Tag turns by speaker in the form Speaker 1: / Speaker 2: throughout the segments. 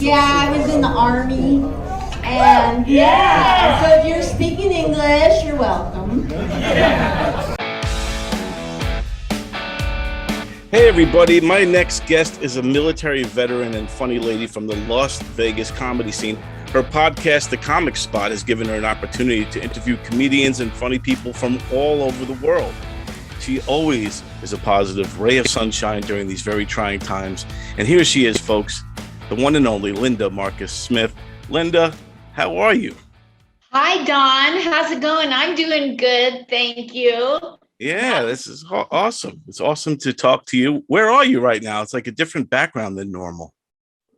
Speaker 1: Yeah, I was in the Army. And yeah, so if you're speaking English, you're welcome.
Speaker 2: Hey everybody, my next guest is a military veteran and funny lady from the Las Vegas comedy scene. Her podcast, The Comic Spot, has given her an opportunity to interview comedians and funny people from all over the world. She always is a positive ray of sunshine during these very trying times. And here she is, folks, the one and only Linda Marcus Smith. Linda, how are you?
Speaker 3: Hi, Don. How's it going? I'm doing good. Thank you.
Speaker 2: Yeah, this is awesome. It's awesome to talk to you. Where are you right now? It's like a different background than normal.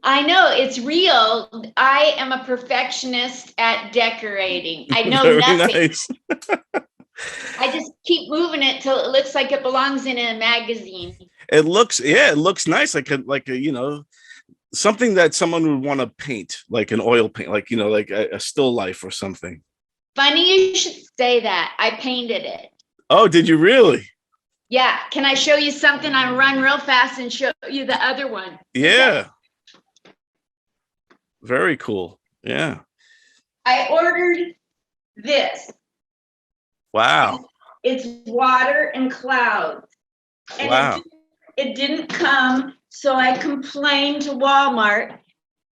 Speaker 3: I know, it's real. I am a perfectionist at decorating. I know
Speaker 2: Very
Speaker 3: nothing.
Speaker 2: nice.
Speaker 3: I just keep moving it till it looks like it belongs in a magazine.
Speaker 2: It looks nice, like a something that someone would want to paint, like an oil paint, like like a still life or something.
Speaker 3: Funny you should say that. I painted it.
Speaker 2: Oh, did you really?
Speaker 3: Yeah. Can I show you something? I run real fast and show you the other one.
Speaker 2: Yeah. Very cool. Yeah.
Speaker 3: I ordered this.
Speaker 2: Wow.
Speaker 3: It's water and clouds. And
Speaker 2: Wow.
Speaker 3: It didn't come, so I complained to Walmart,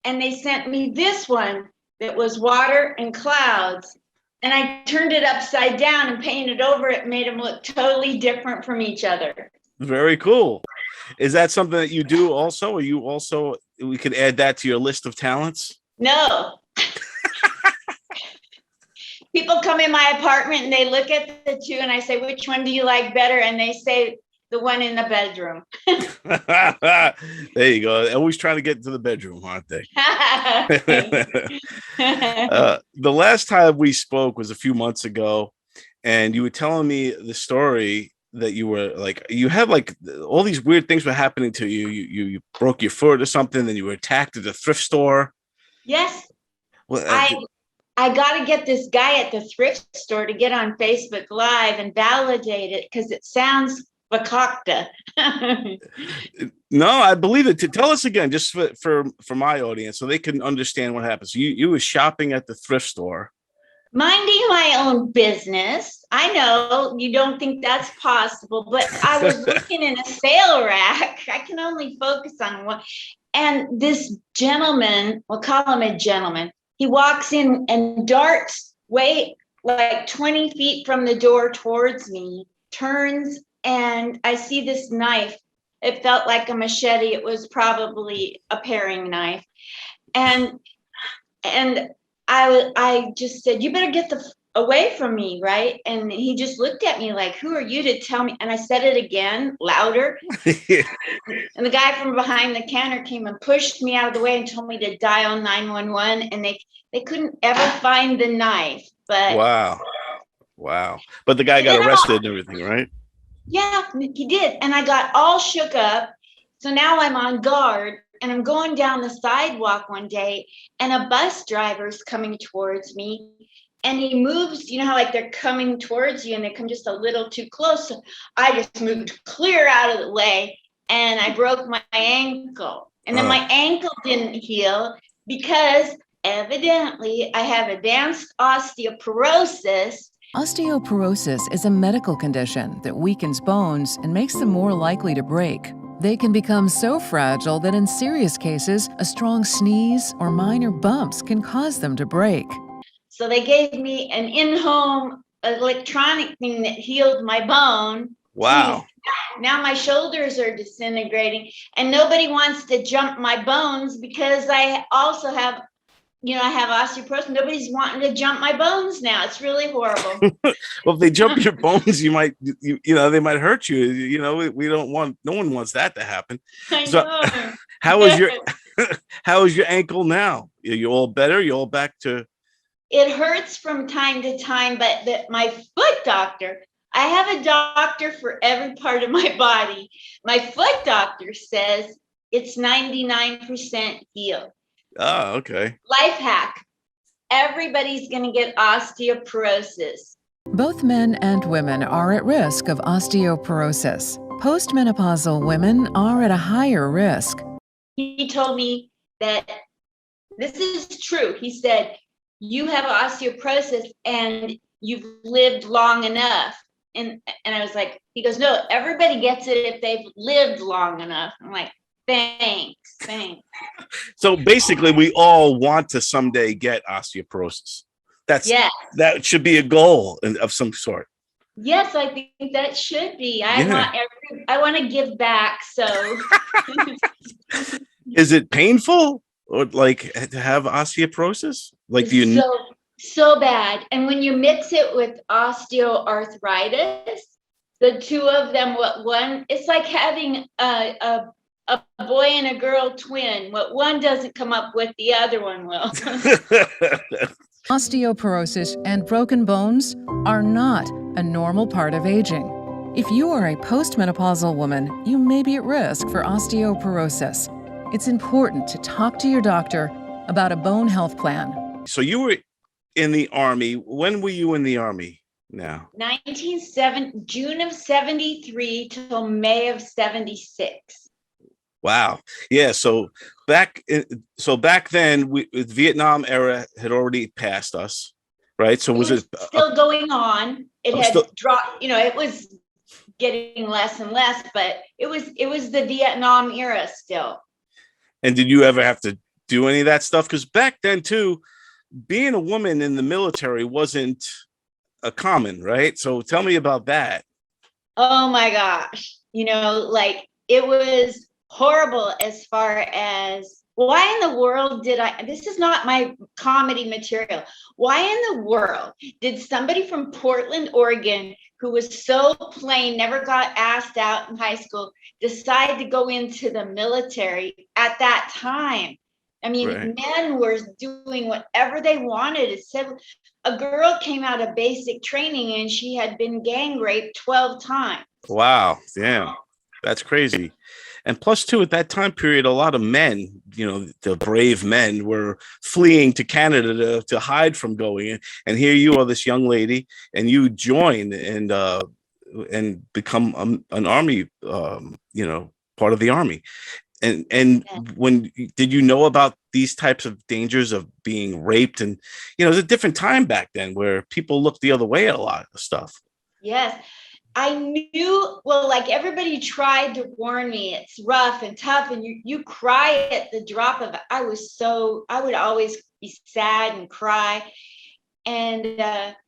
Speaker 3: and they sent me this one that was water and clouds. And I turned it upside down and painted over it, made them look totally different from each other.
Speaker 2: Very cool. Is that something that you do also? Or we could add that to your list of talents?
Speaker 3: No. People come in my apartment and they look at the two and I say, which one do you like better? And they say the one in the bedroom.
Speaker 2: There you go. Always trying to get into the bedroom, aren't they? The last time we spoke was a few months ago, and you were telling me the story that you were you had all these weird things were happening to you. You broke your foot or something, then you were attacked at a thrift store.
Speaker 3: Yes.
Speaker 2: Well,
Speaker 3: I got to get this guy at the thrift store to get on Facebook Live and validate it because it sounds bakakta.
Speaker 2: No, I believe it. Tell us again, just for my audience, so they can understand what happens. You were shopping at the thrift store.
Speaker 3: Minding my own business. I know you don't think that's possible, but I was looking in a sale rack. I can only focus on one. And this gentleman, we'll call him a gentleman, he walks in and darts way like 20 feet from the door towards me, turns, and I see this knife. It felt like a machete. It was probably a paring knife. And I just said, you better get away from me, right? And he just looked at me like, who are you to tell me? And I said it again, louder. And the guy from behind the counter came and pushed me out of the way and told me to dial 911. And they couldn't ever find the knife. But
Speaker 2: wow. But the guy got arrested and everything, right?
Speaker 3: Yeah, he did. And I got all shook up. So now I'm on guard. And I'm going down the sidewalk one day, and a bus driver's coming towards me, and he moves, you know how like they're coming towards you and they come just a little too close. So I just moved clear out of the way, and I broke my ankle. And then my ankle didn't heal because evidently I have advanced osteoporosis.
Speaker 4: Osteoporosis is a medical condition that weakens bones and makes them more likely to break. They can become so fragile that in serious cases, a strong sneeze or minor bumps can cause them to break.
Speaker 3: So they gave me an in-home electronic thing that healed my bone.
Speaker 2: Wow.
Speaker 3: Now my shoulders are disintegrating and nobody wants to jump my bones because I also have, I have osteoporosis. Nobody's wanting to jump my bones now. It's really horrible.
Speaker 2: Well, if they jump your bones, they might hurt you. We don't want, no one wants that to happen.
Speaker 3: I know.
Speaker 2: How is your ankle now? Are you all better? You all back to?
Speaker 3: It hurts from time to time, but my foot doctor, I have a doctor for every part of my body. My foot doctor says it's 99% healed.
Speaker 2: Oh, okay.
Speaker 3: Life hack. Everybody's going to get osteoporosis.
Speaker 4: Both men and women are at risk of osteoporosis. Postmenopausal women are at a higher risk.
Speaker 3: He told me that this is true. He said, you have osteoporosis and you've lived long enough. And I was like, he goes, no, everybody gets it if they've lived long enough. I'm like, thanks.
Speaker 2: So basically, we all want to someday get osteoporosis. That should be a goal of some sort.
Speaker 3: Yes, I think that should be. I want to give back. So
Speaker 2: is it painful or like to have osteoporosis? Like, do you
Speaker 3: so bad? And when you mix it with osteoarthritis, the two of them, it's like having a boy and a girl twin. What one doesn't come up with, the other one will.
Speaker 4: Osteoporosis and broken bones are not a normal part of aging. If you are a postmenopausal woman, you may be at risk for osteoporosis. It's important to talk to your doctor about a bone health plan.
Speaker 2: So you were in the Army. When were you in the Army now?
Speaker 3: June of 73 till May of 76.
Speaker 2: Wow. Yeah. So back then, the Vietnam era had already passed us, right? So was it
Speaker 3: still going on? It had dropped. It was getting less and less, but it was the Vietnam era still.
Speaker 2: And did you ever have to do any of that stuff? Because back then too, being a woman in the military wasn't a common, right? So tell me about that.
Speaker 3: Oh my gosh. It was horrible as far as, why in the world this is not my comedy material. Why in the world did somebody from Portland, Oregon, who was so plain, never got asked out in high school, decide to go into the military at that time? I mean, right. Men were doing whatever they wanted. It said a girl came out of basic training and she had been gang raped 12 times.
Speaker 2: Wow. Damn. That's crazy. And plus, too, at that time period, a lot of men, the brave men, were fleeing to Canada to hide from going in. And here you are, this young lady, and you join and become an army, part of the army. And when did you know about these types of dangers of being raped? And, it was a different time back then where people looked the other way at a lot of stuff.
Speaker 3: Yes. I knew, like everybody tried to warn me, it's rough and tough and you cry at the drop of it. I would always be sad and cry. And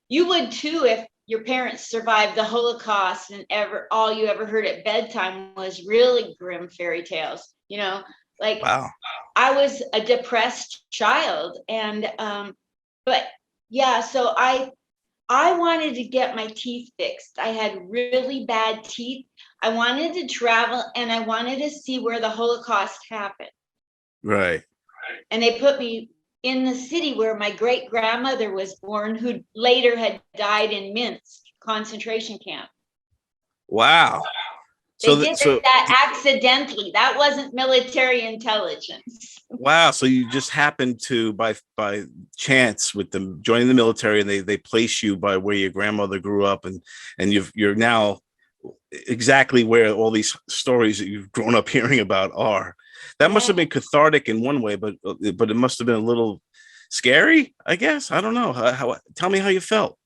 Speaker 3: you would too if your parents survived the Holocaust and all you ever heard at bedtime was really grim fairy tales,
Speaker 2: Wow.
Speaker 3: I was a depressed child. And, but yeah, so I wanted to get my teeth fixed. I had really bad teeth. I wanted to travel and I wanted to see where the Holocaust happened.
Speaker 2: Right.
Speaker 3: And they put me in the city where my great grandmother was born, who later had died in Minsk concentration camp.
Speaker 2: Wow.
Speaker 3: They did that accidentally. That wasn't military intelligence.
Speaker 2: Wow. So you just happened to, by chance, with them joining the military, and they place you by where your grandmother grew up, and you're now exactly where all these stories that you've grown up hearing about are. That must have been cathartic in one way, but it must have been a little scary, I guess. I don't know. Tell me how you felt.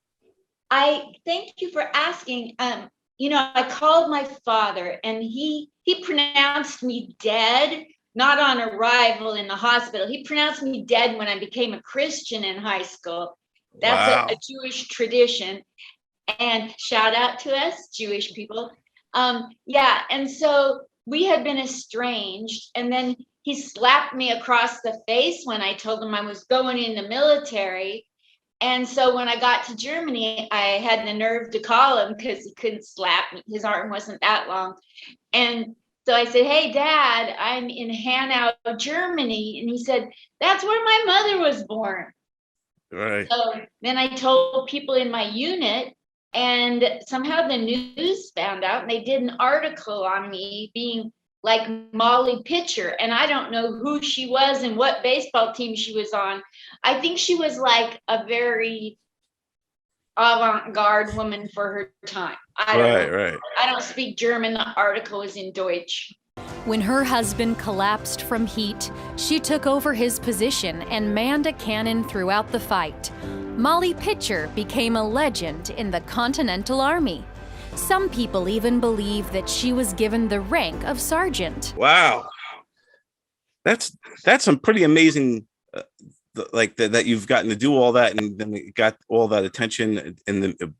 Speaker 3: I thank you for asking. I called my father and he pronounced me dead, not on arrival in the hospital. He pronounced me dead when I became a Christian in high school. That's a Jewish tradition. And shout out to us, Jewish people. And so we had been estranged. And then he slapped me across the face when I told him I was going in the military. And so when I got to Germany, I had the nerve to call him because he couldn't slap me. His arm wasn't that long. And so I said, hey, Dad, I'm in Hanau, Germany. And he said, that's where my mother was born.
Speaker 2: Right.
Speaker 3: So then I told people in my unit, and somehow the news found out, and they did an article on me being like Molly Pitcher, and I don't know who she was and what baseball team she was on. I think she was like a very avant-garde woman for her time. I don't know.
Speaker 2: Right.
Speaker 3: I don't speak German. The article is in Deutsch.
Speaker 5: When her husband collapsed from heat, she took over his position and manned a cannon throughout the fight. Molly Pitcher became a legend in the Continental Army. Some people even believe that she was given the rank of sergeant.
Speaker 2: Wow. That's some pretty amazing, that you've gotten to do all that and then you got all that attention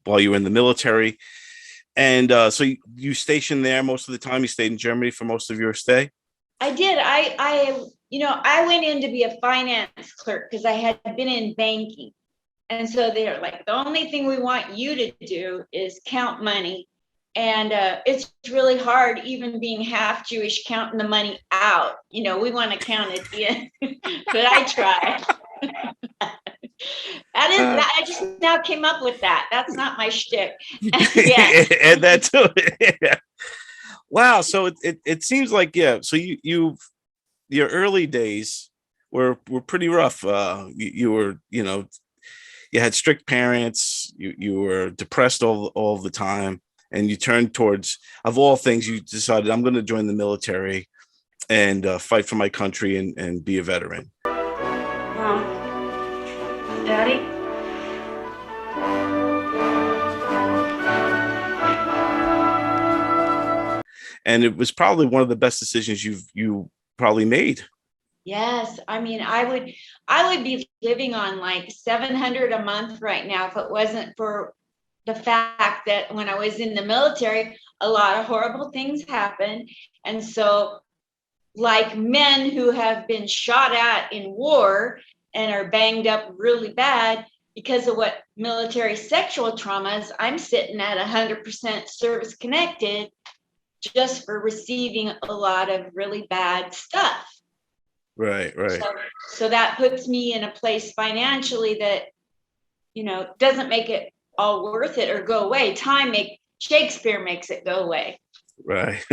Speaker 2: while you were in the military. And so you stationed there most of the time. You stayed in Germany for most of your stay?
Speaker 3: I did. I went in to be a finance clerk because I had been in banking. And so they're like, the only thing we want you to do is count money. And it's really hard, even being half Jewish, counting the money out. We want to count it in, but I try. I just now came up with that. That's not my shtick. Yeah.
Speaker 2: And that too. Yeah. Wow. So it seems like, yeah. So your early days were pretty rough. You were, you had strict parents. You were depressed all the time, and you turned towards, of all things, you decided, I'm going to join the military and fight for my country and be a veteran.
Speaker 3: Mom, Daddy.
Speaker 2: And it was probably one of the best decisions you probably made.
Speaker 3: Yes, I mean, I would be living on like $700 a month right now if it wasn't for the fact that when I was in the military, a lot of horrible things happened. And so, like men who have been shot at in war and are banged up really bad because of what military sexual traumas, I'm sitting at 100% service connected just for receiving a lot of really bad stuff.
Speaker 2: Right.
Speaker 3: So that puts me in a place financially that, doesn't make it all worth it or go away. Shakespeare makes it go away.
Speaker 2: Right.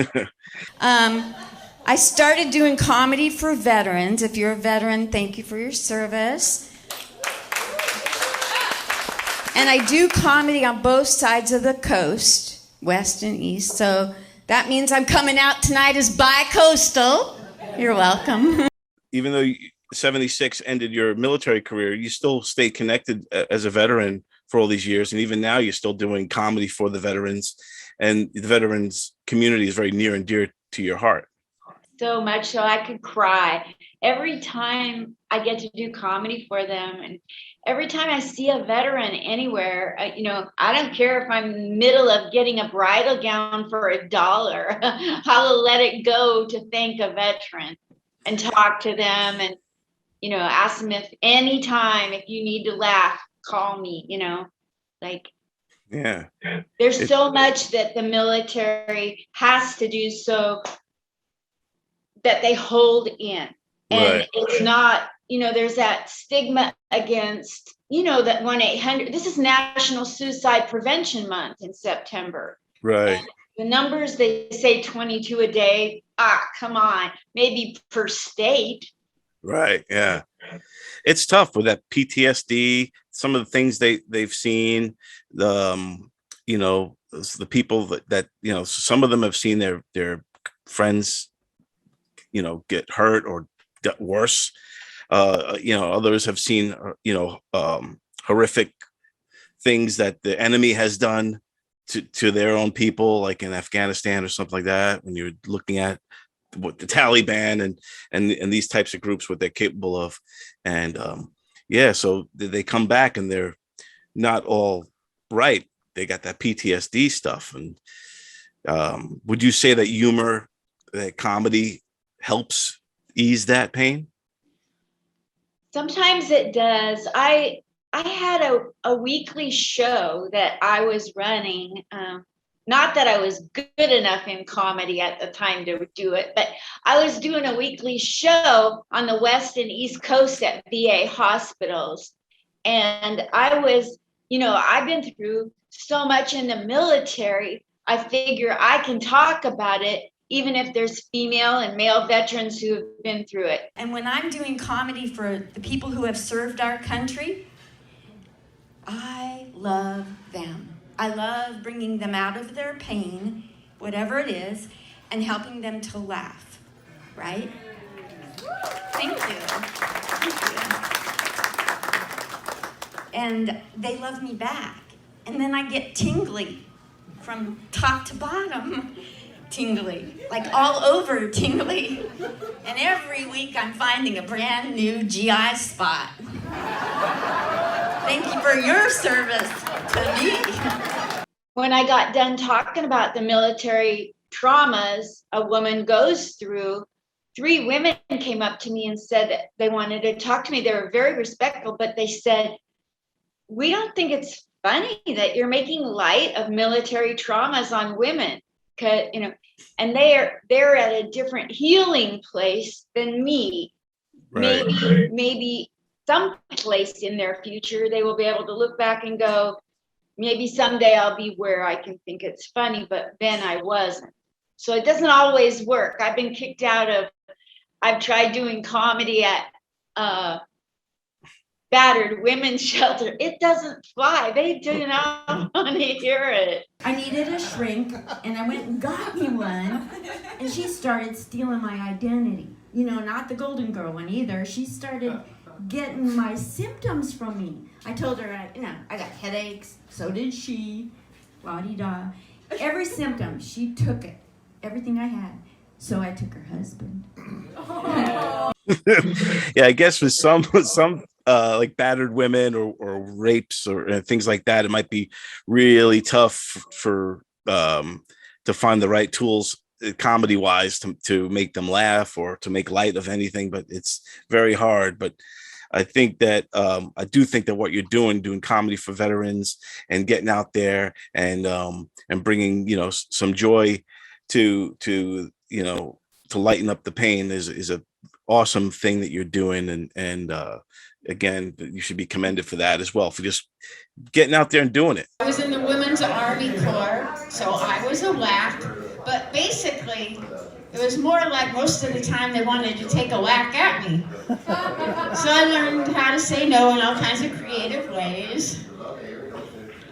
Speaker 6: I started doing comedy for veterans. If you're a veteran, thank you for your service. And I do comedy on both sides of the coast, west and east. So that means I'm coming out tonight as bi-coastal. You're welcome.
Speaker 2: Even though 76 ended your military career, you still stayed connected as a veteran for all these years. And even now you're still doing comedy for the veterans, and the veterans community is very near and dear to your heart.
Speaker 3: So much so I could cry every time I get to do comedy for them. And every time I see a veteran anywhere, I don't care if I'm in the middle of getting a bridal gown for $1, I'll let it go to thank a veteran and talk to them and, ask them if you need to laugh, call me,
Speaker 2: Yeah.
Speaker 3: There's so much that the military has to do so that they hold in. And
Speaker 2: Right.
Speaker 3: It's not, there's that stigma against, that 1-800, this is National Suicide Prevention Month in September.
Speaker 2: Right.
Speaker 3: And the numbers, they say 22 a day. Come on, maybe per state.
Speaker 2: Right. Yeah. It's tough with that PTSD, some of the things they've seen, the people that some of them have seen their friends, get hurt or get worse. Others have seen, horrific things that the enemy has done to their own people, like in Afghanistan or something like that. When you're looking at what the Taliban and these types of groups, what they're capable of. And so they come back and they're not all right. They got that PTSD stuff. And would you say that humor, that comedy helps ease that pain?
Speaker 3: Sometimes it does. I had a weekly show that I was running. Not that I was good enough in comedy at the time to do it, but I was doing a weekly show on the West and East Coast at VA hospitals. And I was, I've been through so much in the military. I figure I can talk about it, even if there's female and male veterans who have been through it.
Speaker 6: And when I'm doing comedy for the people who have served our country, I love them. I love bringing them out of their pain, whatever it is, and helping them to laugh, right? Thank you. And they love me back. And then I get tingly from top to bottom. Tingly, like all over tingly. And every week I'm finding a brand new GI spot. Thank you for your service to me.
Speaker 3: When I got done talking about the military traumas a woman goes through, 3 women came up to me and said that they wanted to talk to me. They were very respectful, but they said, we don't think it's funny that you're making light of military traumas on women. 'Cause, you know, and they're at a different healing place than me.
Speaker 2: Right.
Speaker 3: Maybe some place in their future they will be able to look back and go, maybe someday I'll be where I can think it's funny, but then I wasn't. So it doesn't always work. I've been kicked out of, I've tried doing comedy at battered women's shelter. It doesn't fly. They do not want to hear it.
Speaker 7: I needed a shrink, and I went and got me one, and she started stealing my identity. You know, not the Golden Girl one either. She started getting my symptoms from me. I told her, I got headaches, so did she, la-di-da. Every symptom, she took it, everything I had. So I took her husband.
Speaker 2: Yeah, I guess with some like battered women or rapes or things like that, it might be really tough for to find the right tools comedy wise to make them laugh or to make light of anything, but it's very hard. But I think that I do think that what you're doing comedy for veterans and getting out there and bringing, you know, some joy to you know, to lighten up the pain is a awesome thing that you're doing. And again, you should be commended for that as well, for just getting out there and doing it.
Speaker 8: I was in the Women's Army Corps, so I was a whack, but basically it was more like most of the time they wanted to take a whack at me. So I learned how to say no in all kinds of creative ways.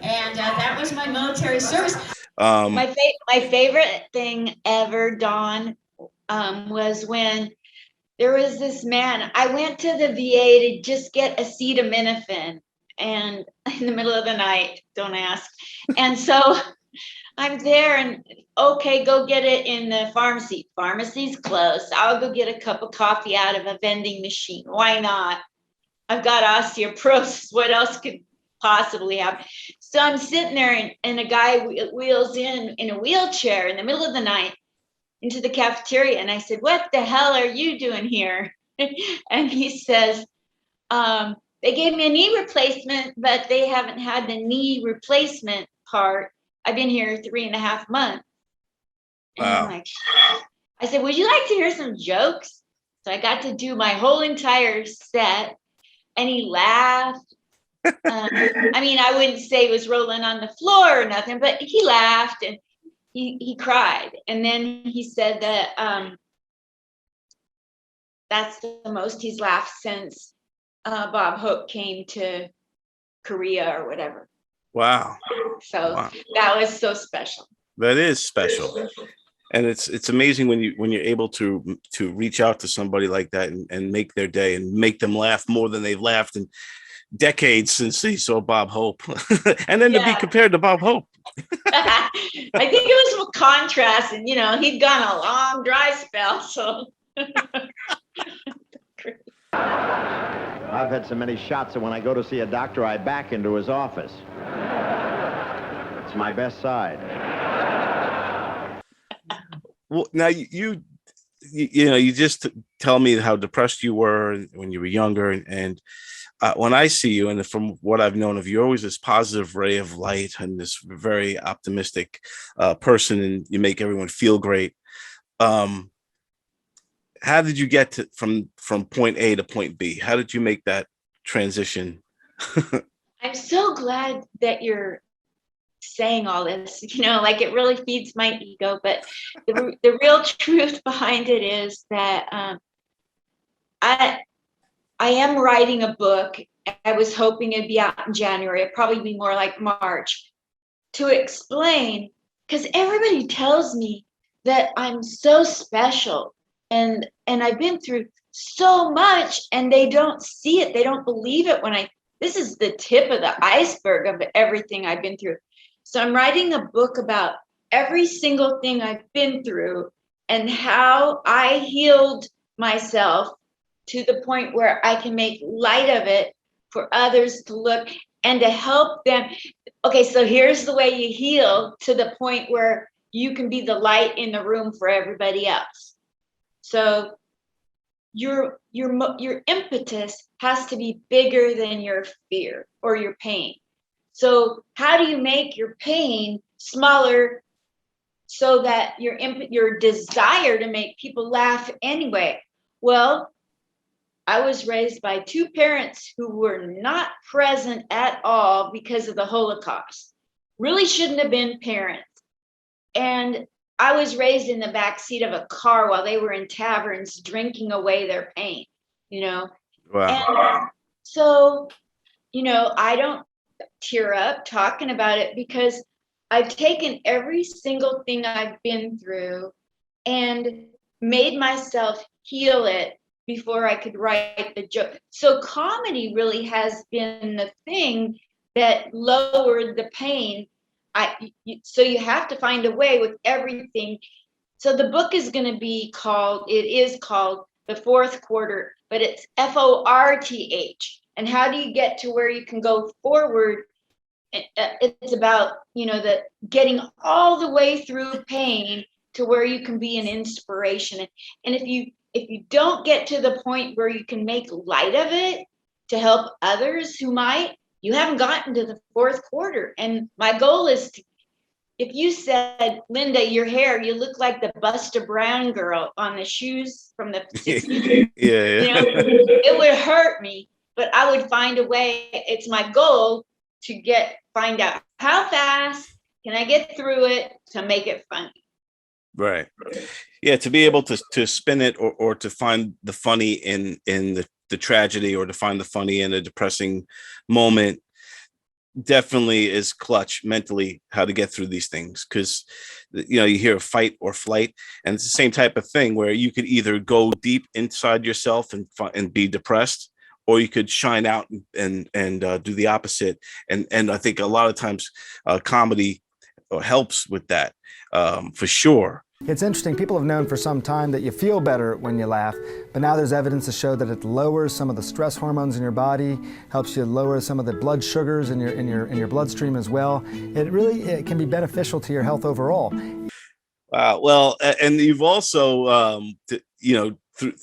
Speaker 8: And that was my military service.
Speaker 3: My favorite thing ever, Dawn, was when there was this man. I went to the VA to just get acetaminophen, and in the middle of the night, don't ask. And so I'm there, and okay, go get it in the pharmacy. Pharmacy's closed. I'll go get a cup of coffee out of a vending machine. Why not? I've got osteoporosis. What else could possibly happen? So I'm sitting there, and a guy wheels in a wheelchair in the middle of the night into the cafeteria. And I said, what the hell are you doing here? And he says, they gave me a knee replacement, but they haven't had the knee replacement part. I've been here 3.5 months. And
Speaker 2: Wow.
Speaker 3: I'm like, I said, would you like to hear some jokes? So I got to do my whole entire set, and he laughed. I mean, I wouldn't say he was rolling on the floor or nothing, but he laughed and he cried. And then he said that that's the most he's laughed since Bob Hope came to Korea or whatever.
Speaker 2: Wow.
Speaker 3: So
Speaker 2: Wow.
Speaker 3: that was so special.
Speaker 2: That is special. And it's amazing when you're able to reach out to somebody like that and make their day and make them laugh more than they've laughed in decades since they saw Bob Hope. And then to be compared to Bob Hope.
Speaker 3: I think it was a contrast, and you know, he'd gone a long dry spell, so
Speaker 9: I've had so many shots that when I go to see a doctor, I back into his office. It's my best side.
Speaker 2: Well, now you know, you just tell me how depressed you were when you were younger, and when I see you, and from what I've known of you, you're always this positive ray of light and this very optimistic person, and you make everyone feel great. How did you get from point A to point B? How did you make that transition?
Speaker 3: I'm so glad that you're saying all this, you know, like it really feeds my ego, but the real truth behind it is that I am writing a book. I was hoping it'd be out in January. It'd probably be more like March, to explain, because everybody tells me that I'm so special, and I've been through so much, and they don't see it. They don't believe it when this is the tip of the iceberg of everything I've been through. So I'm writing a book about every single thing I've been through and how I healed myself to the point where I can make light of it for others to look and to help them. Okay, so here's the way you heal to the point where you can be the light in the room for everybody else. So your impetus has to be bigger than your fear or your pain. So how do you make your pain smaller so that your desire to make people laugh anyway? Well, I was raised by two parents who were not present at all because of the Holocaust. Really shouldn't have been parents. And I was raised in the back seat of a car while they were in taverns drinking away their pain, you know.
Speaker 2: Wow.
Speaker 3: And so, you know, I don't tear up talking about it because I've taken every single thing I've been through and made myself heal it before I could write the joke. So comedy really has been the thing that lowered the pain. So you have to find a way with everything. So the book is going to be called The Fourth Quarter, but it's FORTH. And how do you get to where you can go forward? It's about, you know, the getting all the way through pain to where you can be an inspiration. And if you don't get to the point where you can make light of it to help others who might, you haven't gotten to the fourth quarter. And my goal is to, if you said, Linda, your hair, you look like the Buster Brown girl on the shoes from the 60s.
Speaker 2: Yeah.
Speaker 3: You know, it would hurt me, but I would find a way. It's my goal to find out how fast can I get through it to make it funny.
Speaker 2: Right. Yeah, to be able to spin it or to find the funny in the tragedy, or to find the funny in a depressing moment, definitely is clutch mentally, how to get through these things. Because, you know, you hear fight or flight, and it's the same type of thing where you could either go deep inside yourself and be depressed, or you could shine out and do the opposite. And I think a lot of times comedy helps with that, for sure.
Speaker 10: It's interesting, people have known for some time that you feel better when you laugh, but now there's evidence to show that it lowers some of the stress hormones in your body, helps you lower some of the blood sugars in your bloodstream as well. It can be beneficial to your health overall.
Speaker 2: Well, and you've also, you know,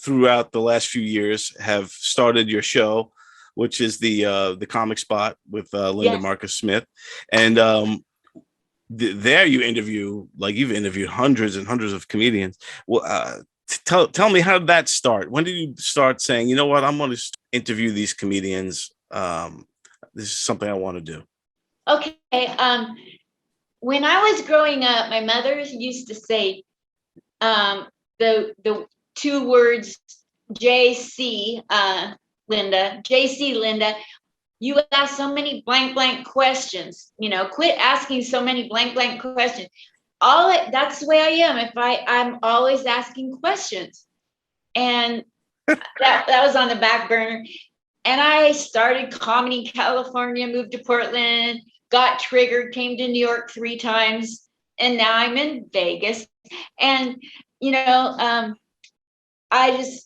Speaker 2: throughout the last few years have started your show, which is the Comic Spot with Linda
Speaker 3: Yes.
Speaker 2: Marcus Smith. And there you've interviewed hundreds and hundreds of comedians. Well, tell me, how did that start? When did you start saying, you know what, I'm going to interview these comedians? This is something I want to do.
Speaker 3: Okay. When I was growing up, my mother used to say the two words JC, Linda, you ask so many blank questions, you know, quit asking so many blank questions. That's the way I am. I'm always asking questions. And that was on the back burner. And I started comedy in California, moved to Portland, got triggered, came to New York 3 times, and now I'm in Vegas. And, you know, I just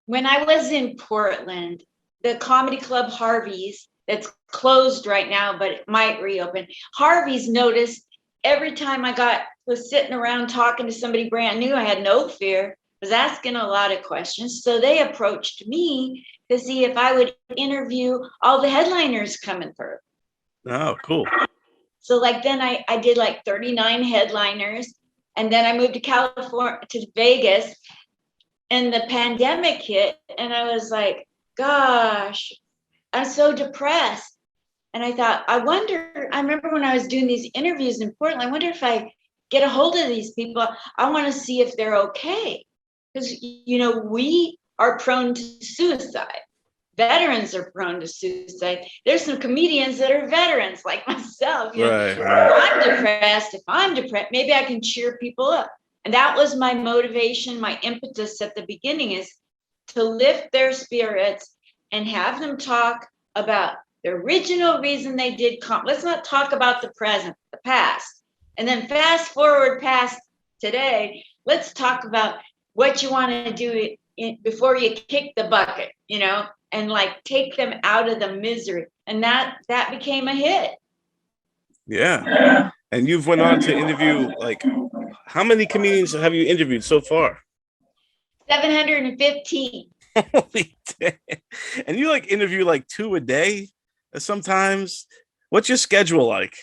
Speaker 3: when I was in Portland, the comedy club Harvey's, that's closed right now, but it might reopen. Harvey's noticed every time I was sitting around talking to somebody brand new, I had no fear, was asking a lot of questions. So they approached me to see if I would interview all the headliners coming through.
Speaker 2: Oh, cool.
Speaker 3: So then I did 39 headliners, and then I moved to California, to Vegas, and the pandemic hit, and I was like, gosh, I'm so depressed. And I thought, I remember when I was doing these interviews in Portland, I wonder if I get a hold of these people. I want to see if they're okay. Because, you know, we are prone to suicide. veterans are prone to suicide. There's some comedians that are veterans like myself. You know,
Speaker 2: Right.
Speaker 3: if I'm depressed, maybe I can cheer people up. And that was my motivation, my impetus at the beginning, is to lift their spirits and have them talk about the original reason they did let's not talk about the present, the past. And then fast forward past today, let's talk about what you want to do before you kick the bucket, you know, and like take them out of the misery. And that became a hit.
Speaker 2: Yeah. And you've went on to interview, like, how many comedians have you interviewed so far?
Speaker 3: 715.
Speaker 2: Holy damn. And you like interview like 2 a day sometimes? What's your schedule like?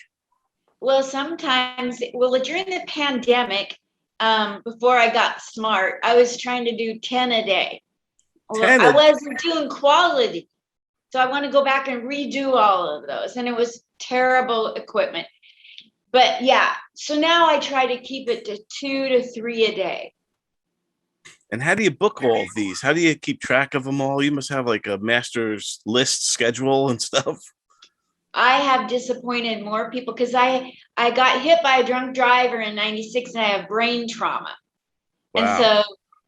Speaker 3: Well, sometimes, during the pandemic, before I got smart, I was trying to do 10 a day. I wasn't doing quality. So I want to go back and redo all of those. And it was terrible equipment. But yeah, so now I try to keep it to 2 to 3 a day.
Speaker 2: And how do you book all of these? How do you keep track of them all? You must have like a master's list schedule and stuff.
Speaker 3: I have disappointed more people because I got hit by a drunk driver in 96 and I have brain trauma. Wow. And so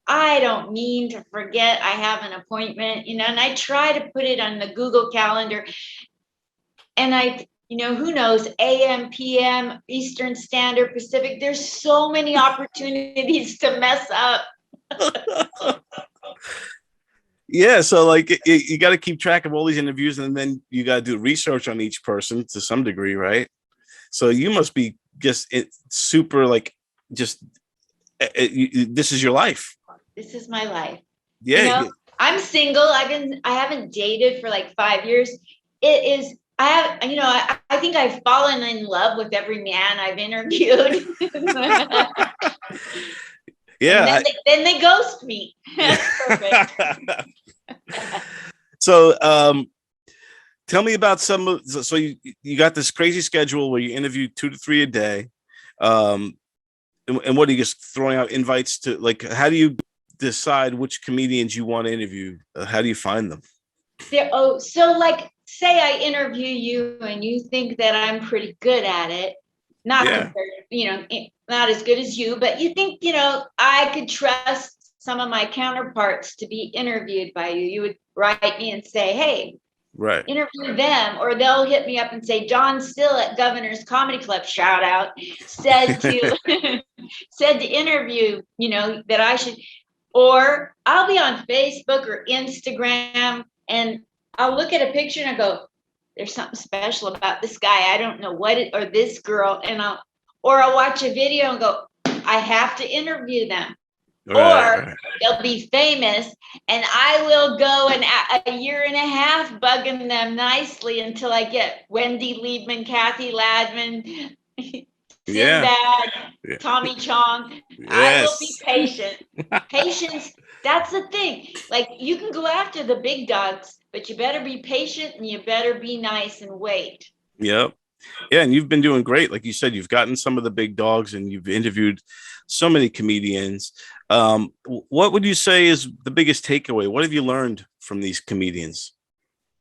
Speaker 3: I don't mean to forget I have an appointment, you know, and I try to put it on the Google Calendar. And who knows, AM, PM, Eastern Standard, Pacific, there's so many opportunities to mess up.
Speaker 2: Yeah, so like you got to keep track of all these interviews, and then you got to do research on each person to some degree, right? So you must be just super like this is your life. This
Speaker 3: is my life.
Speaker 2: Yeah,
Speaker 3: you know, I'm single. I haven't dated for like 5 years. I think I've fallen in love with every man I've interviewed.
Speaker 2: Yeah.
Speaker 3: Then they ghost me. Perfect.
Speaker 2: So tell me about so you got this crazy schedule where you interview 2 to 3 a day. And what are you just throwing out invites to, like, how do you decide which comedians you want to interview? How do you find them?
Speaker 3: So like, say I interview you and you think that I'm pretty good at it. Not as good as you, but you think, I could trust some of my counterparts to be interviewed by you. You would write me and say, hey,
Speaker 2: right,
Speaker 3: interview them. Or they'll hit me up and say, John Still at Governor's Comedy Club, shout out, said to interview, that I should. Or I'll be on Facebook or Instagram and I'll look at a picture and I go, there's something special about this guy. I don't know what or this girl. And I'll watch a video and go, I have to interview them. Right. Or they'll be famous and I will go a year and a half bugging them nicely until I get Wendy Liebman, Kathy Ladman, Sinbad, Tommy Chong. Yes. I will be patient. Patience, that's the thing. Like, you can go after the big dogs, but you better be patient and you better be nice and wait.
Speaker 2: Yep. Yeah, and you've been doing great. Like you said, you've gotten some of the big dogs and you've interviewed so many comedians. What would you say is the biggest takeaway? What have you learned from these comedians?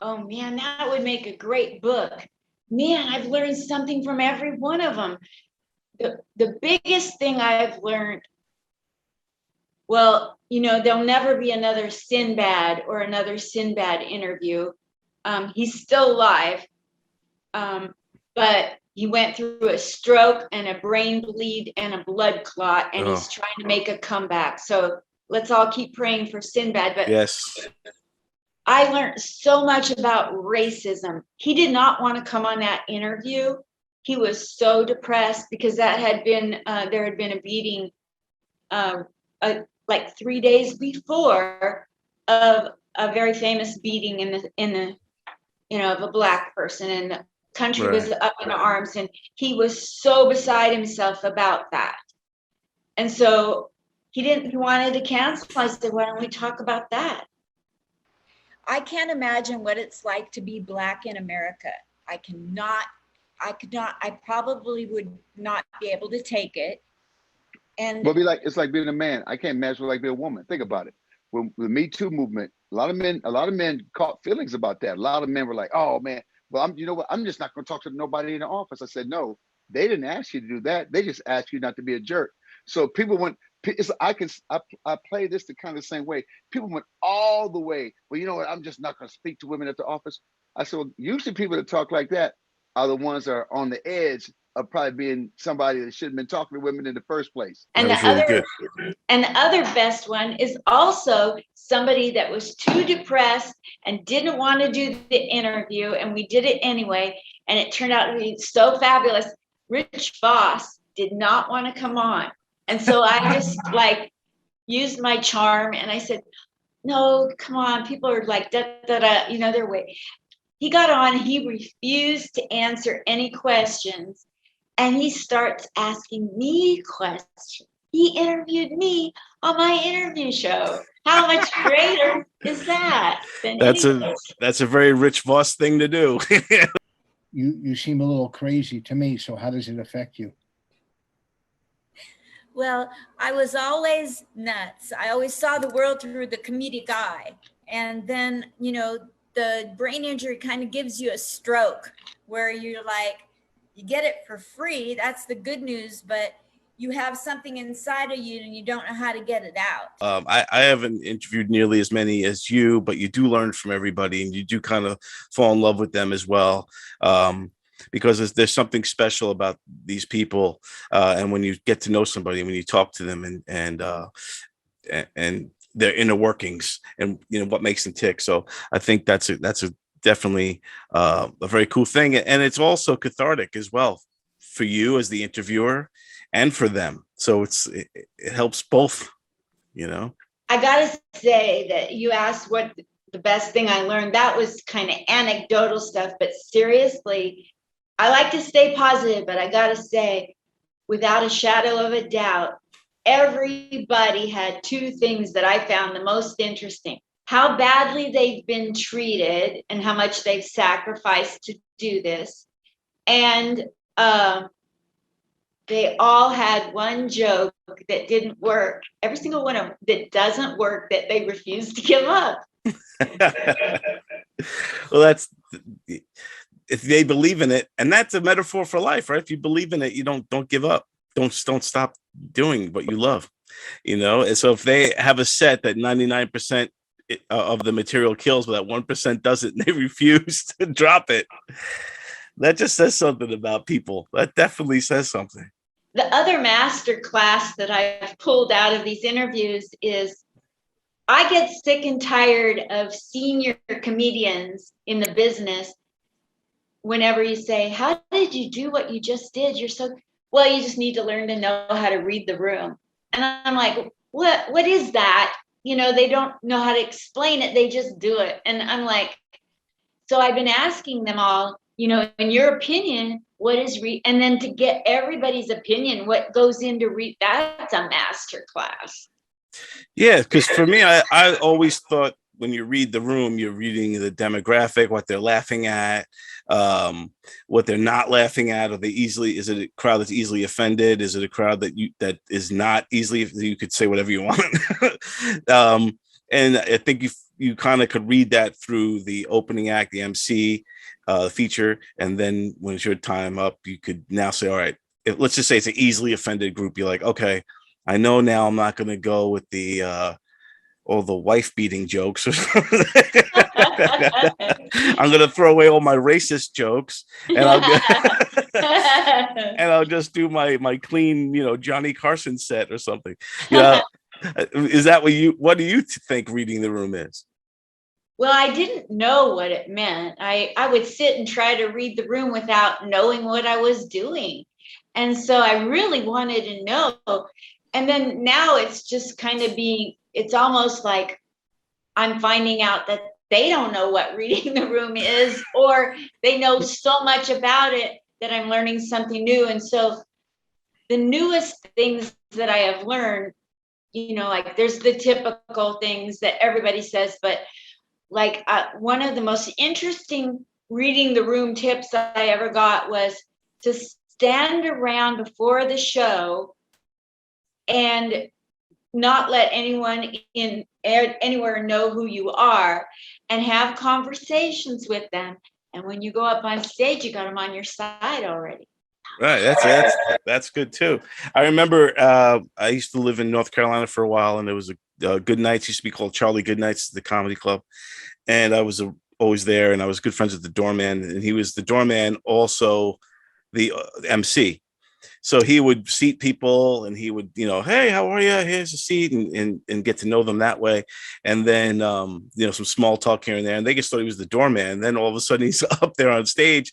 Speaker 3: Oh, man, that would make a great book. Man, I've learned something from every one of them. The biggest thing I've learned, well, there'll never be another Sinbad or another Sinbad interview. He's still alive. But he went through a stroke and a brain bleed and a blood clot, and he's trying to make a comeback. So let's all keep praying for Sinbad. But
Speaker 2: yes,
Speaker 3: I learned so much about racism. He did not want to come on that interview. He was so depressed because there had been a beating like 3 days before of a very famous beating in the of a Black person, and the country was up in arms, and he was so beside himself about that. And so he wanted to cancel. I said, why don't we talk about that?
Speaker 11: I can't imagine what it's like to be Black in America. I probably would not be able to take it. And
Speaker 12: it's like being a man. I can't imagine what it's like being a woman. Think about it. when the Me Too movement, a lot of men caught feelings about that. A lot of men were like, "Oh man, well, you know what? I'm just not going to talk to nobody in the office." I said, "No, they didn't ask you to do that. They just asked you not to be a jerk." So people went. I play this the kind of the same way. People went all the way. Well, you know what? I'm just not going to speak to women at the office. I said, well, usually people that talk like that are the ones that are on the edge of probably being somebody that shouldn't have been talking to women in the first place.
Speaker 3: And the other best one is also somebody that was too depressed and didn't want to do the interview, and we did it anyway, and it turned out to be so fabulous. Rich Voss did not want to come on. And so I just like used my charm and I said, no, come on. People are like, they're waiting. He got on, he refused to answer any questions. And he starts asking me questions. He interviewed me on my interview show. How much greater is that?
Speaker 2: That's a very Rich Voss thing to do.
Speaker 13: You seem a little crazy to me. So how does it affect you?
Speaker 14: Well, I was always nuts. I always saw the world through the comedic eye. And then, the brain injury kind of gives you a stroke where you're like, you get it for free. That's the good news, but you have something inside of you and you don't know how to get it out.
Speaker 2: I haven't interviewed nearly as many as you, but you do learn from everybody and you do kind of fall in love with them as well. Because there's something special about these people. And when you get to know somebody, when you talk to them and their inner workings and, what makes them tick. So I think that's definitely a very cool thing. And it's also cathartic as well for you as the interviewer and for them. So it helps both, I
Speaker 3: gotta say that you asked what the best thing I learned. That was kind of anecdotal stuff, but seriously, I like to stay positive, but I gotta say, without a shadow of a doubt, everybody had two things that I found the most interesting. How badly they've been treated and how much they've sacrificed to do this. And they all had one joke that didn't work. Every single one of them that doesn't work that they refuse to give up.
Speaker 2: Well, if they believe in it, and that's a metaphor for life, right? If you believe in it, you don't give up. Don't stop doing what you love, And so if they have a set that 99% of the material kills, but that 1% doesn't, and they refuse to drop it, that just says something about people. That definitely says something.
Speaker 3: The other master class that I've pulled out of these interviews is I get sick and tired of senior comedians in the business. Whenever you say, how did you do what you just did? You're so, well, you just need to learn to know how to read the room. And I'm like, what is that? They don't know how to explain it. They just do it. And I'm like, so I've been asking them all, in your opinion, what is and then to get everybody's opinion, what goes into that's a master class.
Speaker 2: Yeah, because for me, I always thought when you read the room, you're reading the demographic, what they're laughing at, what they're not laughing at. Is it a crowd that's easily offended? Is it a crowd that is not easily? You could say whatever you want. And I think you kind of could read that through the opening act, the MC, feature, and then when it's your time up, you could now say, all right, let's just say it's an easily offended group. You're like, okay, I know now I'm not going to go with the all the wife beating jokes. I'm going to throw away all my racist jokes and I'll just do my clean, Johnny Carson set or something. Is that what do you think reading the room is?
Speaker 3: Well, I didn't know what it meant. I would sit and try to read the room without knowing what I was doing. And so I really wanted to know. And then now it's just kind of it's almost like I'm finding out that they don't know what reading the room is, or they know so much about it that I'm learning something new. And so the newest things that I have learned, like there's the typical things that everybody says, but like one of the most interesting reading the room tips I ever got was to stand around before the show and not let anyone in anywhere know who you are and have conversations with them. And when you go up on stage, you got them on your side already.
Speaker 2: Right. That's good too. I remember I used to live in North Carolina for a while, and there was a Good Nights, used to be called Charlie Goodnights, the comedy club. And I was always there, and I was good friends with the doorman, and he was the doorman, also the MC. So he would seat people, and he would, hey, how are you? Here's a seat, and get to know them that way. And then, some small talk here and there, and they just thought he was the doorman. And then all of a sudden he's up there on stage.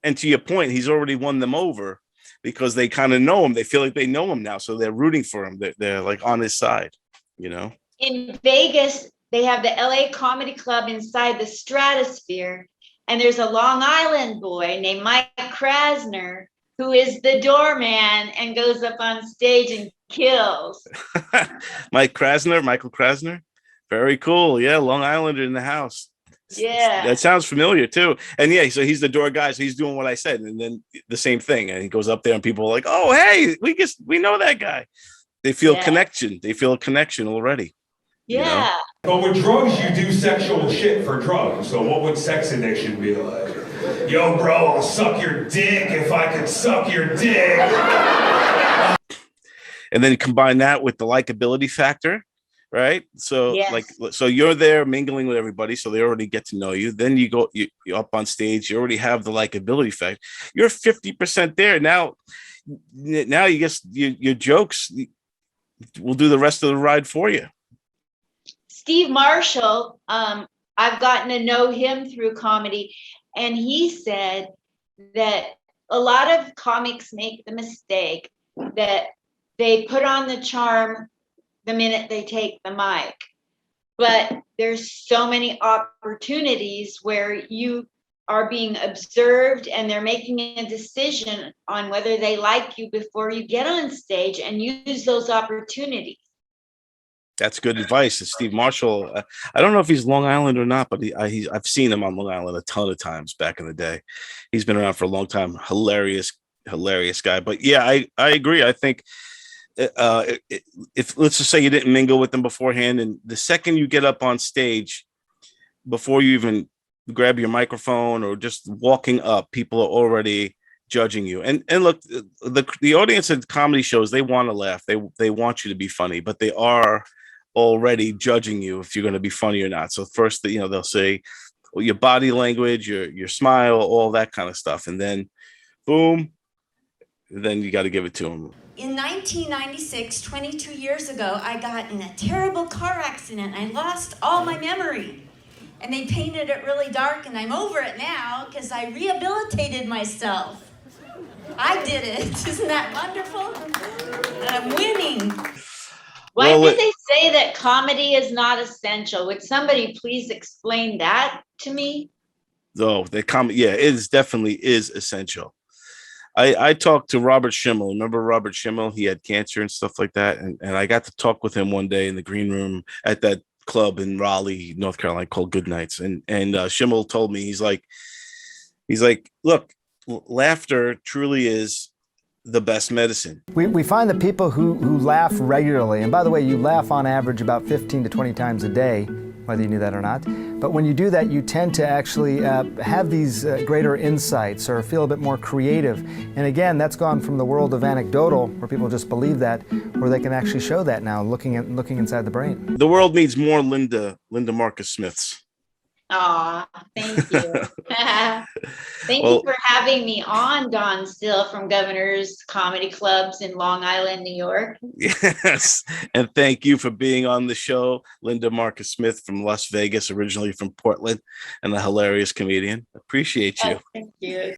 Speaker 2: And to your point, he's already won them over because they kind of know him. They feel like they know him now. So they're rooting for him. They're like on his side,
Speaker 3: In Vegas, they have the LA Comedy Club inside the Stratosphere. And there's a Long Island boy named Mike Krasner, who is the doorman and goes up on stage and kills.
Speaker 2: Michael Krasner. Very cool. Yeah, Long Islander in the house.
Speaker 3: Yeah.
Speaker 2: That sounds familiar too. And yeah, so he's the door guy, so he's doing what I said. And then the same thing. And he goes up there and people are like, oh, hey, we know that guy. They feel connection. They feel a connection already.
Speaker 3: Yeah.
Speaker 15: But with drugs, you do sexual shit for drugs. So what would sex addiction be like? Yo, bro, I'll suck your dick if I could suck your dick.
Speaker 2: And then combine that with the likability factor, right? So so you're there mingling with everybody, so they already get to know you. Then you're up on stage, you already have the likability factor. You're 50% there. Now you guess your jokes will do the rest of the ride for you.
Speaker 3: Steve Marshall, I've gotten to know him through comedy, and he said that a lot of comics make the mistake that they put on the charm the minute they take the mic. But there's so many opportunities where you are being observed and they're making a decision on whether they like you before you get on stage, and use those opportunities.
Speaker 2: That's good advice. Steve Marshall, I don't know if he's Long Island or not, but I've seen him on Long Island a ton of times back in the day. He's been around for a long time. Hilarious guy. But yeah, I agree. I think if let's just say you didn't mingle with them beforehand, and the second you get up on stage, before you even grab your microphone or just walking up, people are already judging you. And look, the audience at comedy shows, they want to laugh. They want you to be funny, but they are already judging you if you're going to be funny or not. So first, they'll say, well, your body language, your smile, all that kind of stuff. And then boom, then you got to give it to them.
Speaker 6: In 1996, 22 years ago, I got in a terrible car accident. I lost all my memory. And they painted it really dark, and I'm over it now because I rehabilitated myself. I did it. Isn't that wonderful? And I'm winning.
Speaker 3: Why did they say that comedy is not essential? Would somebody please explain that to me?
Speaker 2: Oh, it definitely is essential. I talked to Robert Schimmel. Remember Robert Schimmel? He had cancer and stuff like that. And I got to talk with him one day in the green room at that club in Raleigh, North Carolina called Good Nights. And Schimmel told me, he's like, look, laughter truly is the best medicine.
Speaker 10: We find that people who laugh regularly, and by the way, you laugh on average about 15 to 20 times a day, whether you knew that or not. But when you do that, you tend to actually have these greater insights or feel a bit more creative. And again, that's gone from the world of anecdotal, where people just believe that, where they can actually show that now, looking inside the brain.
Speaker 2: The world needs more Linda Marcus Smiths.
Speaker 3: Aw, thank you. Thank you for having me on, Don Still from Governor's Comedy Clubs in Long Island, New York.
Speaker 2: Yes, and thank you for being on the show, Linda Marcus Smith from Las Vegas, originally from Portland, and a hilarious comedian. Appreciate you.
Speaker 3: Thank you.